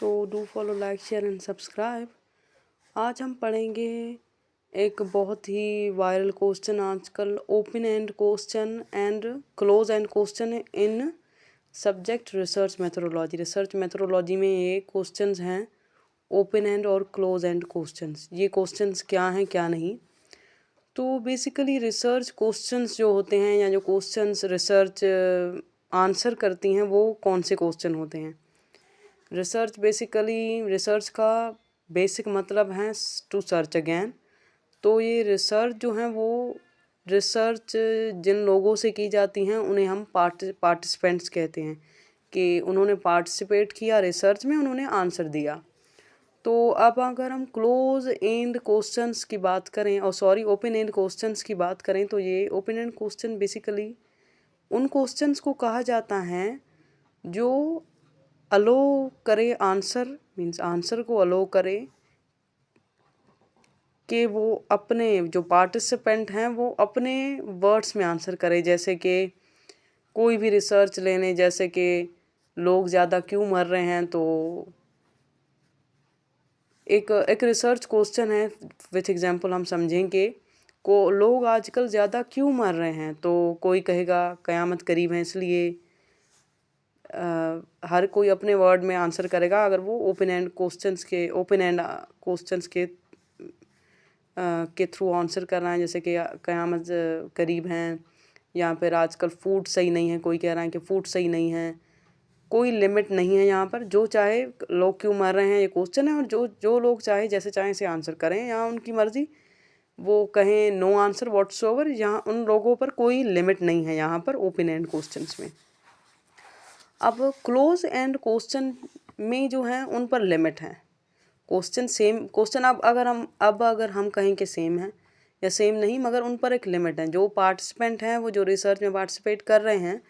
So do follow, like, share and subscribe. आज हम पढ़ेंगे एक बहुत ही वायरल क्वेश्चन आजकल, open and question and close and question in subject research methodology. Research methodology में ये क्वेश्चंस हैं ओपन एंड और क्लोज एंड क्वेश्चंस। ये क्वेश्चंस क्या हैं क्या नहीं, तो बेसिकली रिसर्च क्वेश्चंस जो होते हैं या जो क्वेश्चंस रिसर्च आंसर करती हैं वो कौन से क्वेश्चन होते हैं। रिसर्च का बेसिक मतलब है टू सर्च अगेन। तो ये रिसर्च जो है वो रिसर्च जिन लोगों से की जाती हैं उन्हें हम पार्टिसिपेंट्स कहते हैं कि उन्होंने पार्टिसिपेट किया रिसर्च में, उन्होंने आंसर दिया। तो अब अगर हम क्लोज एंड क्वेश्चंस की बात करें और ओपन एंड क्वेश्चंस की बात करें, तो ये ओपन एंड क्वेश्चन बेसिकली उन क्वेश्चंस को कहा जाता है जो अलो करे आंसर, मीन्स आंसर को अलो करे कि वो अपने जो पार्टिसिपेंट हैं वो अपने वर्ड्स में आंसर करे। जैसे कि कोई भी रिसर्च लेने, जैसे कि लोग ज़्यादा क्यों मर रहे हैं, तो एक रिसर्च क्वेश्चन है, विथ एग्जांपल हम समझेंगे को लोग आजकल ज़्यादा क्यों मर रहे हैं, तो कोई कहेगा क़यामत करीब है इसलिए। हर कोई अपने वर्ड में आंसर करेगा अगर वो ओपन एंड क्वेश्चंस के थ्रू आंसर कर रहा है। जैसे कि क़यामत करीब हैं, या फिर आजकल फूड सही नहीं है, कोई कह रहा है कि फूड सही नहीं है। कोई लिमिट नहीं है यहाँ पर, जो चाहे लोग क्यों मर रहे हैं ये क्वेश्चन है, और जो लोग चाहे जैसे चाहें से आंसर करें, यहाँ उनकी मर्ज़ी। वो कहें नो आंसर व्हाट्सओवर, यहाँ उन लोगों पर कोई लिमिट नहीं है यहाँ पर ओपन एंड क्वेश्चंस में। अब क्लोज एंड क्वेश्चन में जो है उन पर लिमिट है। क्वेश्चन अगर हम कहें कि सेम है या सेम नहीं, मगर उन पर एक लिमिट है। जो पार्टिसिपेंट हैं, वो जो रिसर्च में पार्टिसिपेट कर रहे हैं,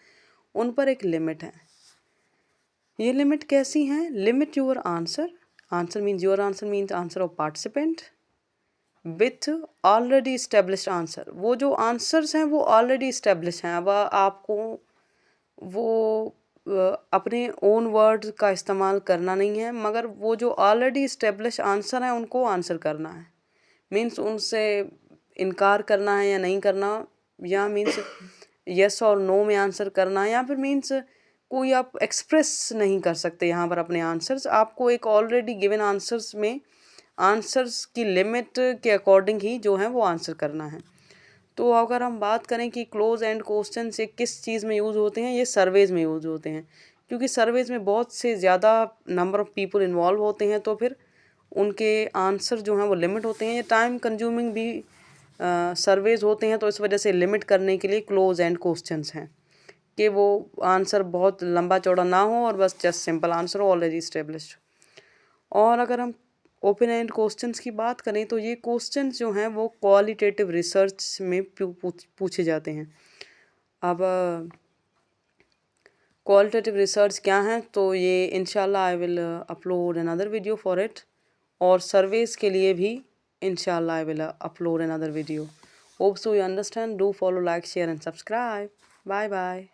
उन पर एक लिमिट है। ये लिमिट कैसी हैं? Limit your answer, your answer means answer of participant with already established answer. वो जो आंसर्स हैं वो ऑलरेडी इस्टेब्लिश हैं। अब आपको वो अपने ओन वर्ड्स का इस्तेमाल करना नहीं है, मगर वो जो ऑलरेडी इस्टेब्लिश आंसर हैं उनको आंसर करना है। मीन्स उनसे इनकार करना है या नहीं करना, या मीन्स यस और नो में आंसर करना, या फिर मीन्स कोई आप एक्सप्रेस नहीं कर सकते यहाँ पर अपने आंसर्स। आपको एक ऑलरेडी गिवन आंसर्स में आंसर्स की लिमिट के अकॉर्डिंग ही जो है वो आंसर करना है। तो अगर हम बात करें कि क्लोज एंड क्वेश्चन से किस चीज़ में यूज़ होते हैं, ये सर्वेज़ में यूज़ होते हैं, क्योंकि सर्वेज़ में बहुत से ज़्यादा नंबर ऑफ़ पीपल इन्वॉल्व होते हैं, तो फिर उनके आंसर जो हैं वो लिमिट होते हैं। ये टाइम कंज्यूमिंग भी सर्वेज़ होते हैं, तो इस वजह से लिमिट करने के लिए क्लोज एंड क्वेश्चंस हैं कि वो आंसर बहुत लंबा चौड़ा ना हो और बस जस्ट सिंपल आंसर हो, ऑलरेडी इस्टेब्लिश्ड। और अगर हम ओपन एंड क्वेश्चंस की बात करें, तो ये क्वेश्चंस जो हैं वो क्वालिटेटिव रिसर्च में पूछे जाते हैं। अब क्वालिटेटिव रिसर्च क्या है, तो ये इंशाल्लाह I will upload another video for it. और सर्वेस के लिए भी इंशाल्लाह I will upload another video. Hope so you understand. Do follow, like, share and subscribe. Bye bye.